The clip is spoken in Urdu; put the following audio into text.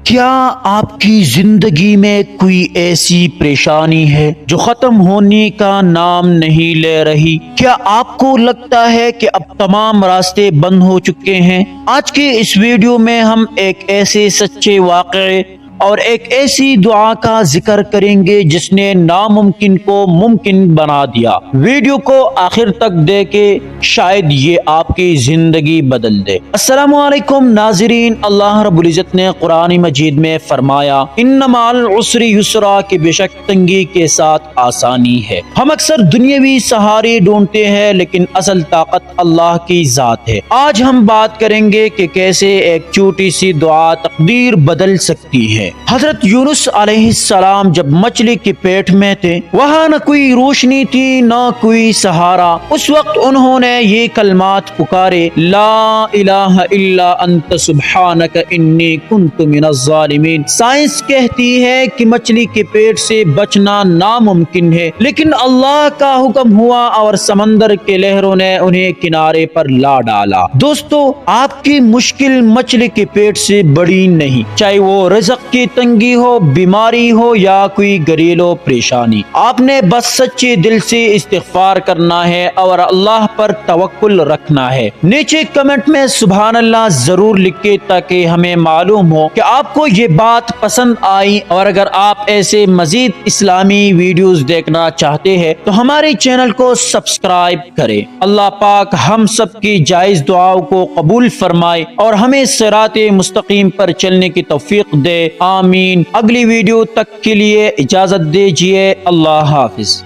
کیا آپ کی زندگی میں کوئی ایسی پریشانی ہے جو ختم ہونے کا نام نہیں لے رہی؟ کیا آپ کو لگتا ہے کہ اب تمام راستے بند ہو چکے ہیں؟ آج کے اس ویڈیو میں ہم ایک ایسے سچے واقعے اور ایک ایسی دعا کا ذکر کریں گے جس نے ناممکن کو ممکن بنا دیا۔ ویڈیو کو آخر تک دیکھے، شاید یہ آپ کی زندگی بدل دے۔ السلام علیکم ناظرین، اللہ رب العزت نے قرآن مجید میں فرمایا ان مع العسر یسرا، کہ بے شک تنگی کے ساتھ آسانی ہے۔ ہم اکثر دنیاوی سہارے ڈھونڈتے ہیں لیکن اصل طاقت اللہ کی ذات ہے۔ آج ہم بات کریں گے کہ کیسے ایک چھوٹی سی دعا تقدیر بدل سکتی ہے۔ حضرت یونس علیہ السلام جب مچھلی کے پیٹ میں تھے، وہاں نہ کوئی روشنی تھی نہ کوئی سہارا۔ اس وقت انہوں نے یہ کلمات پکارے، لا الہ الا انت سبحانک انی کنت من الظالمین۔ سائنس کہتی ہے کہ مچھلی کے پیٹ سے بچنا ناممکن ہے، لیکن اللہ کا حکم ہوا اور سمندر کے لہروں نے انہیں کنارے پر لا ڈالا۔ دوستو، آپ کی مشکل مچھلی کے پیٹ سے بڑی نہیں، چاہے وہ رزق کی تنگی ہو، بیماری ہو یا کوئی گھریلو پریشانی۔ آپ نے بس سچے دل سے استغفار کرنا ہے اور اللہ پر توکل رکھنا ہے۔ نیچے کمنٹ میں سبحان اللہ ضرور لکھیں تاکہ ہمیں معلوم ہو کہ آپ کو یہ بات پسند آئی، اور اگر آپ ایسے مزید اسلامی ویڈیوز دیکھنا چاہتے ہیں تو ہمارے چینل کو سبسکرائب کریں۔ اللہ پاک ہم سب کی جائز دعاؤں کو قبول فرمائے اور ہمیں صراط مستقیم پر چلنے کی توفیق دے، آمین۔ اگلی ویڈیو تک کے لیے اجازت دیجیے، اللہ حافظ۔